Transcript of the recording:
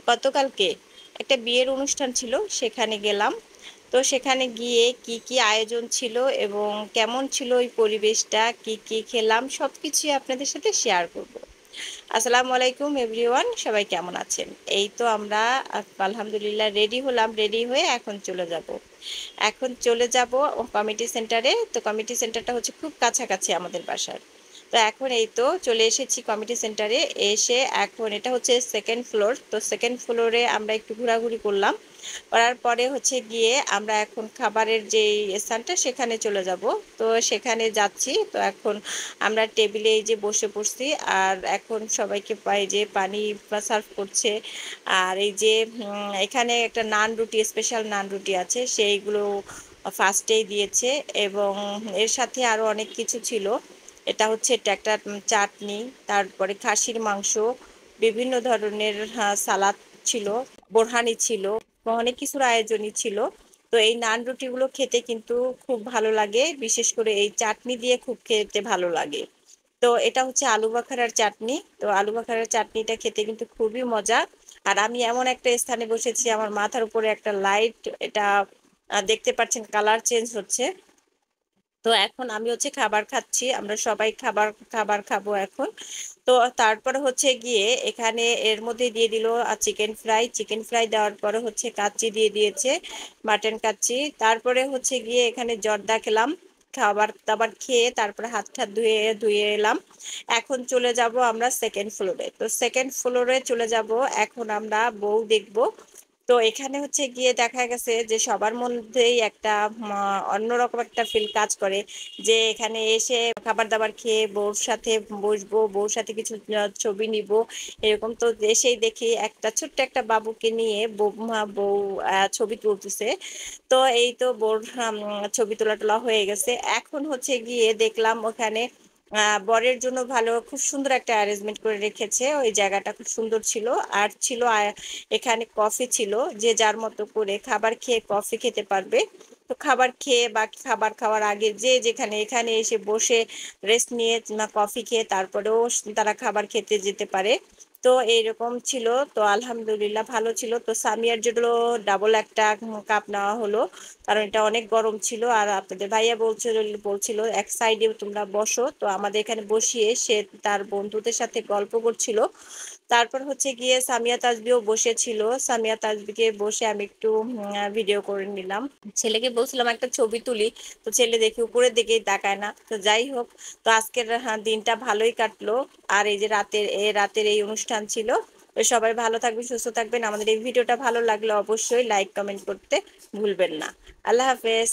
গতকালকে একটা বিয়ের অনুষ্ঠান ছিল, সেখানে গেলাম। তো সেখানে গিয়ে কি কি আয়োজন ছিল এবং কেমন ছিল ওই পরিবেশটা, কি কি খেলাম, সবকিছুই আপনাদের সাথে শেয়ার করব। আসসালামু আলাইকুম এভরিওয়ান, সবাই কেমন আছেন? এই তো আমরা আলহামদুলিল্লাহ রেডি হলাম, রেডি হয়ে এখন চলে যাব কমিটি সেন্টারে। তো কমিটি সেন্টারটা হচ্ছে খুব কাছাকাছি আমাদের বাসার। তো এখন এই তো চলে এসেছি কমিটি সেন্টারে। এসে এখন এটা হচ্ছে সেকেন্ড ফ্লোর, তো সেকেন্ড ফ্লোরে আমরা একটু ঘোরাঘুরি করলাম। করার পরে হচ্ছে গিয়ে আমরা এখন খাবারের যে স্থানটা সেখানে চলে যাব। তো সেখানে যাচ্ছি। তো এখন আমরা টেবিলে এই যে বসে পড়ছি, আর এখন সবাইকে পাই যে পানি সার্ভ করছে। আর এই যে এখানে একটা নান রুটি, স্পেশাল নান রুটি আছে, সেইগুলো ফার্স্টেই দিয়েছে। এবং এর সাথে আরো অনেক কিছু ছিল। এটা হচ্ছে এটা একটা চাটনি, তারপরে খাসির মাংস, বিভিন্ন ধরনের সালাদ ছিল, বোরহানি ছিল, অনেক কিছুর আয়োজনই ছিল। তো এই নান রুটিগুলো খেতে কিন্তু খুব ভালো লাগে, বিশেষ করে এই চাটনি দিয়ে খুব খেতে ভালো লাগে। তো এটা হচ্ছে আলু বাখারার চাটনি। তো আলু বাখারার চাটনিটা খেতে কিন্তু খুবই মজা। আর আমি এমন একটা স্থানে বসেছি, আমার মাথার উপরে একটা লাইট, এটা দেখতে পাচ্ছেন কালার চেঞ্জ হচ্ছে। তো এখন আমি হচ্ছে খাবার খাচ্ছি, আমরা সবাই খাবার খাবার খাবো এখন। তো তারপরে হচ্ছে গিয়ে এখানে এর মধ্যে দিয়ে দিল চিকেন ফ্রাই। চিকেন ফ্রাই দেওয়ার পরে হচ্ছে কাচ্চি দিয়ে দিয়েছে, মাটন কাচ্চি। তারপরে হচ্ছে গিয়ে এখানে জর্দা খেলাম। খাবার দাবার খেয়ে তারপরে হাত টাত ধুয়ে ধুয়ে এলাম। এখন চলে যাব আমরা সেকেন্ড ফ্লোরে। তো সেকেন্ড ফ্লোরে চলে যাব, এখন আমরা বউ দেখব। তো এখানে হচ্ছে গিয়ে দেখা গেছে যে সবার মধ্যেই একটা অন্যরকম একটা ফিল কাজ করে, যে এখানে এসে খাবার দাবার খেয়ে বউর সাথে বসবো, বউর সাথে কিছু ছবি নিব, এরকম। তো এসেই দেখি একটা ছোট্ট একটা বাবুকে নিয়ে বউ ছবি তুলতেছে। তো এই তো বউর ছবি তোলা টোলা হয়ে গেছে। এখন হচ্ছে গিয়ে দেখলাম ওখানে বরের জন্য ভালো খুব সুন্দর একটা অ্যারেঞ্জমেন্ট করে রেখেছে, ওই জায়গাটা খুব সুন্দর ছিল। আর ছিল এখানে কফি ছিল, যে যার মতো করে খাবার খেয়ে কফি খেতে পারবে। তো খাবার খেয়ে বা খাবার খাওয়ার আগে যে যেখানে এখানে এসে বসে রেস্ট নিয়ে না কফি খেয়ে তারপরেও তারা খাবার খেতে যেতে পারে। তো এইরকম ছিল। তো আলহামদুলিল্লাহ ভালো ছিল। তো সামিয়ার জন্য ডাবল একটা কাপ নেওয়া হলো, কারণ এটা অনেক গরম ছিল। আর আপনাদের ভাইয়া বলছিল বলছিল এক সাইডে তোমরা বসো, তো আমাদের এখানে বসিয়ে সে তার বন্ধুদের সাথে গল্প করছিল। তারপর হচ্ছে গিয়ে সামিয়া তাজবিও বসেছিল। সামিয়া তাজবিকে বসে আমি একটু ভিডিও করে নিলাম। ছেলেকে বলছিলাম একটা ছবি তুলি, তো ছেলে দেখি উপরের দিকেই তাকায় না। তো যাই হোক, তো আজকের দিনটা ভালোই কাটলো। আর এই যে রাতের এই অনুষ্ঠান ছিল। তো সবাই ভালো থাকবেন, সুস্থ থাকবেন। আমাদের এই ভিডিওটা ভালো লাগলে অবশ্যই লাইক কমেন্ট করতে ভুলবেন না। আল্লাহ হাফেজ।